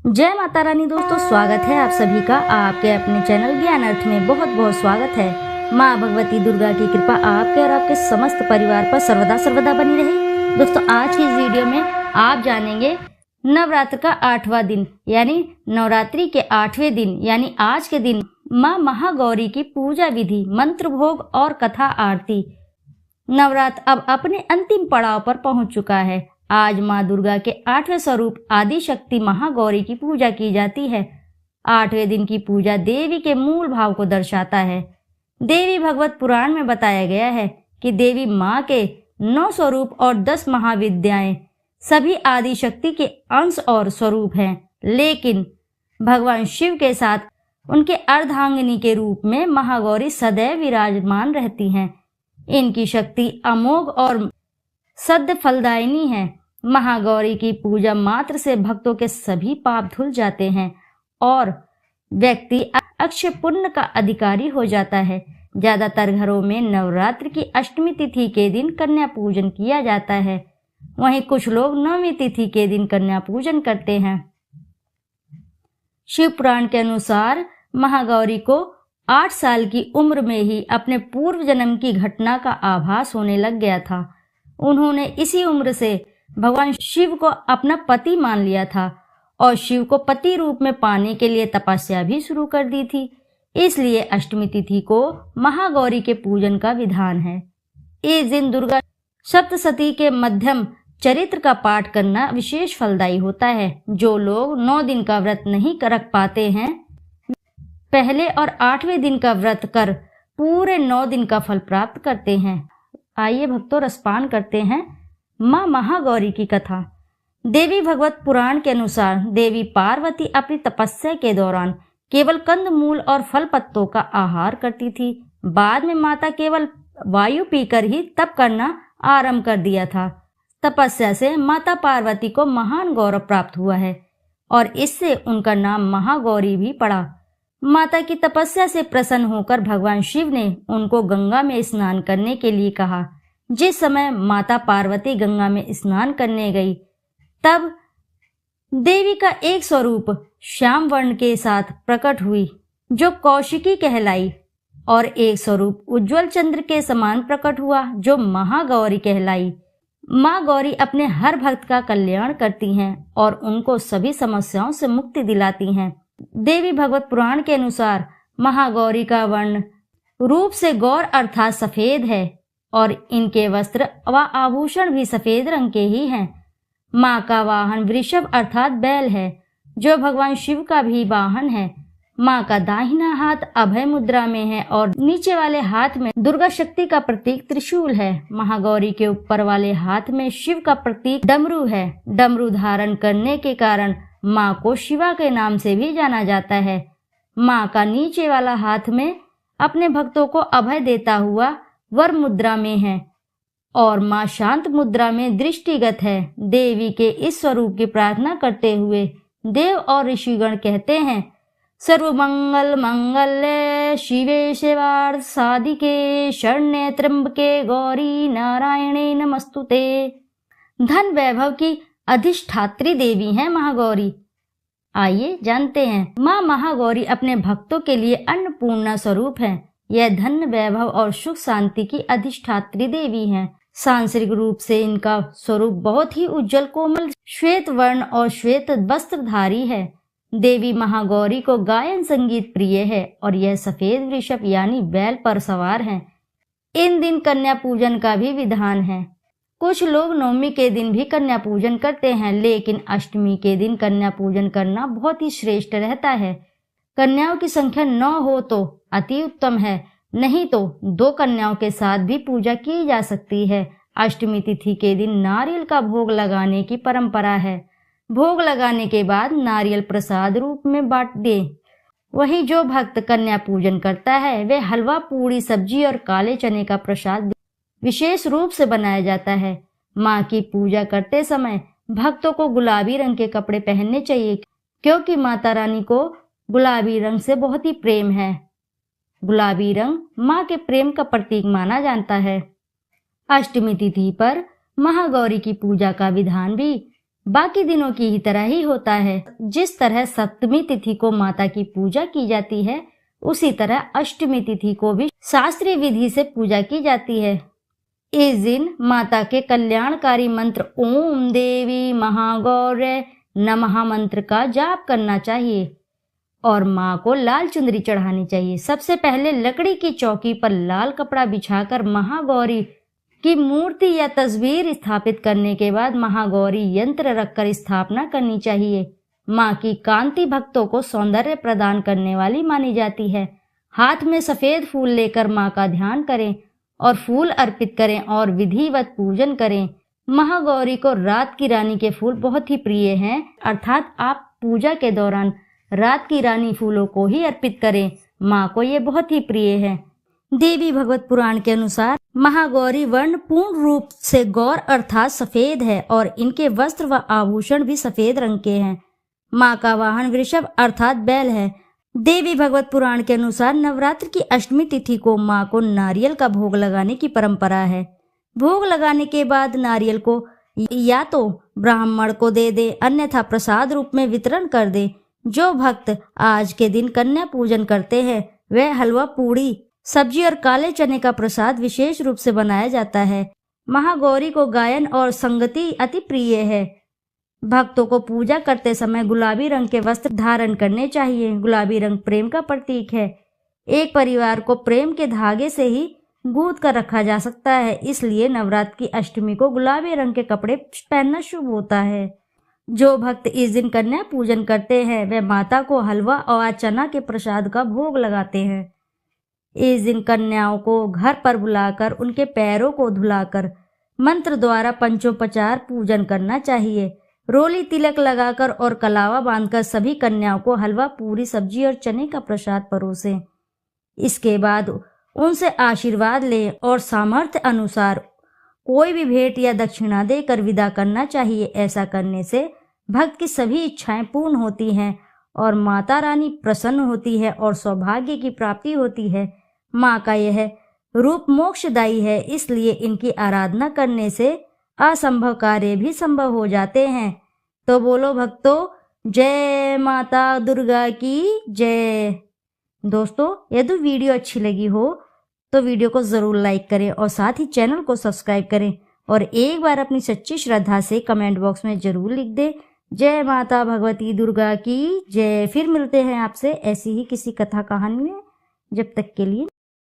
जय माता रानी दोस्तों, स्वागत है आप सभी का आपके अपने चैनल ज्ञान अर्थ में। बहुत बहुत स्वागत है। माँ भगवती दुर्गा की कृपा आपके और आपके समस्त परिवार पर सर्वदा सर्वदा बनी रहे। दोस्तों, आज की इस वीडियो में आप जानेंगे नवरात्र का 8वां दिन यानी नवरात्रि के 8वें दिन यानी आज के दिन माँ महागौरी की पूजा विधि, मंत्र भोग और कथा आरती। नवरात्र अब अपने अंतिम पड़ाव पर पहुंच चुका है। आज माँ दुर्गा के 8वें स्वरूप आदि शक्ति महागौरी की पूजा की जाती है। 8वें दिन की पूजा देवी के मूल भाव को दर्शाता है। देवी भगवत पुराण में बताया गया है कि देवी माँ के 9 स्वरूप और 10 महाविद्याएं सभी आदि शक्ति के अंश और स्वरूप हैं, लेकिन भगवान शिव के साथ उनके अर्धांगिनी के रूप में महागौरी सदैव विराजमान रहती हैं। इनकी शक्ति अमोघ और सद्य फलदायिनी है। महागौरी की पूजा मात्र से भक्तों के सभी पाप धुल जाते हैं और व्यक्ति अक्षय पुण्य का अधिकारी हो जाता है। ज्यादातर घरों में नवरात्र की अष्टमी तिथि के दिन कन्या पूजन किया जाता है, वहीं कुछ लोग नवमी तिथि के दिन कन्या पूजन करते हैं। शिव पुराण के अनुसार महागौरी को 8 साल की उम्र में ही अपने पूर्व जन्म की घटना का आभास होने लग गया था। उन्होंने इसी उम्र से भगवान शिव को अपना पति मान लिया था और शिव को पति रूप में पाने के लिए तपस्या भी शुरू कर दी थी। इसलिए अष्टमी तिथि को महागौरी के पूजन का विधान है। इस दिन दुर्गा सप्तशती के मध्यम चरित्र का पाठ करना विशेष फलदायी होता है। जो लोग 9 दिन का व्रत नहीं रख पाते हैं, पहले और 8वें दिन का व्रत कर पूरे 9 दिन का फल प्राप्त करते हैं। आइए भक्तों, रसपान करते हैं माँ महागौरी की कथा। देवी भगवत पुराण के अनुसार देवी पार्वती अपनी तपस्या के दौरान केवल कंदमूल और फल पत्तों का आहार करती थी। बाद में माता केवल वायु पीकर ही तप करना आरंभ कर दिया था। तपस्या से माता पार्वती को महान गौरव प्राप्त हुआ है और इससे उनका नाम महागौरी भी पड़ा। माता की तपस्या से प्रसन्न होकर भगवान शिव ने उनको गंगा में स्नान करने के लिए कहा। जिस समय माता पार्वती गंगा में स्नान करने गई, तब देवी का एक स्वरूप श्याम वर्ण के साथ प्रकट हुई, जो कौशिकी कहलाई, और एक स्वरूप उज्जवल चंद्र के समान प्रकट हुआ, जो महागौरी कहलाई। माँ गौरी अपने हर भक्त का कल्याण करती हैं और उनको सभी समस्याओं से मुक्ति दिलाती हैं। देवी भगवत पुराण के अनुसार महागौरी का वर्ण रूप से गौर अर्थात सफेद है और इनके वस्त्र व आभूषण भी सफेद रंग के ही हैं। माँ का वाहन वृषभ अर्थात बैल है, जो भगवान शिव का भी वाहन है। माँ का दाहिना हाथ अभय मुद्रा में है और नीचे वाले हाथ में दुर्गा शक्ति का प्रतीक त्रिशूल है। महागौरी के ऊपर वाले हाथ में शिव का प्रतीक डमरू है। डमरू धारण करने के कारण माँ को शिवा के नाम से भी जाना जाता है। माँ का नीचे वाला हाथ में अपने भक्तों को अभय देता हुआ वर मुद्रा में है और माँ शांत मुद्रा में दृष्टिगत है। देवी के इस स्वरूप की प्रार्थना करते हुए देव और ऋषिगण कहते हैं, सर्वमंगल मंगल्ये शिवे शिवार्थ साधिके शरण्ये त्र्यंबके गौरी नारायणे नमस्तुते। धन वैभव की अधिष्ठात्री देवी हैं महागौरी। आइए जानते हैं, माँ महागौरी अपने भक्तों के लिए अन्नपूर्णा स्वरूप है। यह धन वैभव और सुख शांति की अधिष्ठात्री देवी हैं। सांसारिक रूप से इनका स्वरूप बहुत ही उज्जवल कोमल श्वेत वर्ण और श्वेत वस्त्रधारी है। देवी महागौरी को गायन संगीत प्रिय है और यह सफेद वृषभ यानी बैल पर सवार हैं। इन दिन कन्या पूजन का भी विधान है। कुछ लोग नवमी के दिन भी कन्या पूजन करते हैं, लेकिन अष्टमी के दिन कन्या पूजन करना बहुत ही श्रेष्ठ रहता है। कन्याओं की संख्या 9 हो तो अति उत्तम है, नहीं तो 2 कन्याओं के साथ भी पूजा की जा सकती है। अष्टमी तिथि के दिन नारियल का भोग लगाने की परंपरा है। भोग लगाने के बाद नारियल प्रसाद रूप में बांट दे। वही जो भक्त कन्या पूजन करता है, वह हलवा, पूड़ी, सब्जी और काले चने का प्रसाद विशेष रूप से बनाया जाता है। माँ की पूजा करते समय भक्तों को गुलाबी रंग के कपड़े पहनने चाहिए, क्योंकि माता रानी को गुलाबी रंग से बहुत ही प्रेम है। गुलाबी रंग माँ के प्रेम का प्रतीक माना जाता है। अष्टमी तिथि पर महागौरी की पूजा का विधान भी बाकी दिनों की ही तरह ही होता है। जिस तरह सप्तमी तिथि को माता की पूजा की जाती है, उसी तरह अष्टमी तिथि को भी शास्त्रीय विधि से पूजा की जाती है। इस दिन माता के कल्याणकारी मंत्र ओम देवी महागौरे नमः मंत्र का जाप करना चाहिए और माँ को लाल चुनरी चढ़ानी चाहिए। सबसे पहले लकड़ी की चौकी पर लाल कपड़ा बिछाकर महागौरी की मूर्ति या तस्वीर स्थापित करने के बाद महागौरी यंत्र रखकर स्थापना करनी चाहिए। माँ की कांति भक्तों को सौंदर्य प्रदान करने वाली मानी जाती है। हाथ में सफेद फूल लेकर माँ का ध्यान करें और फूल अर्पित करें और विधिवत पूजन करें। महागौरी को रात की रानी के फूल बहुत ही प्रिय हैं, अर्थात आप पूजा के दौरान रात की रानी फूलों को ही अर्पित करें। माँ को ये बहुत ही प्रिय है। देवी भगवत पुराण के अनुसार महागौरी वर्ण पूर्ण रूप से गौर अर्थात सफेद है और इनके वस्त्र व आभूषण भी सफेद रंग के हैं। माँ का वाहन वृषभ अर्थात बैल है। देवी भगवत पुराण के अनुसार नवरात्र की अष्टमी तिथि को माँ को नारियल का भोग लगाने की परंपरा है। भोग लगाने के बाद नारियल को या तो ब्राह्मण को दे दे, अन्यथा प्रसाद रूप में वितरण कर दे। जो भक्त आज के दिन कन्या पूजन करते हैं वह हलवा, पूड़ी, सब्जी और काले चने का प्रसाद विशेष रूप से बनाया जाता है। महागौरी को गायन और संगति अति प्रिय है। भक्तों को पूजा करते समय गुलाबी रंग के वस्त्र धारण करने चाहिए। गुलाबी रंग प्रेम का प्रतीक है। एक परिवार को प्रेम के धागे से ही गूंथ कर रखा जा सकता है, इसलिए नवरात्र की अष्टमी को गुलाबी रंग के कपड़े पहनना शुभ होता है। जो भक्त इस दिन कन्या पूजन करते हैं वे माता को हलवा और चना के प्रसाद का भोग लगाते हैं। इस दिन कन्याओं को घर पर बुलाकर उनके पैरों को धुलाकर मंत्र द्वारा पंचोपचार पूजन करना चाहिए। रोली तिलक लगाकर और कलावा बांधकर सभी कन्याओं को हलवा, पूरी, सब्जी और चने का प्रसाद परोसें। इसके बाद उनसे आशीर्वाद लें और सामर्थ्य अनुसार कोई भी भेंट या दक्षिणा देकर विदा करना चाहिए। ऐसा करने से भक्त की सभी इच्छाएं पूर्ण होती हैं और माता रानी प्रसन्न होती है और सौभाग्य की प्राप्ति होती है। माँ का यह रूप मोक्षदायी है, इसलिए इनकी आराधना करने से असंभव कार्य भी संभव हो जाते हैं। तो बोलो भक्तों, जय माता दुर्गा की जय। दोस्तों, यदि वीडियो अच्छी लगी हो तो वीडियो को ज़रूर लाइक करें और साथ ही चैनल को सब्सक्राइब करें और एक बार अपनी सच्ची श्रद्धा से कमेंट बॉक्स में ज़रूर लिख दें, जय माता भगवती दुर्गा की जय। फिर मिलते हैं आपसे ऐसी ही किसी कथा कहानी में। जब तक के लिए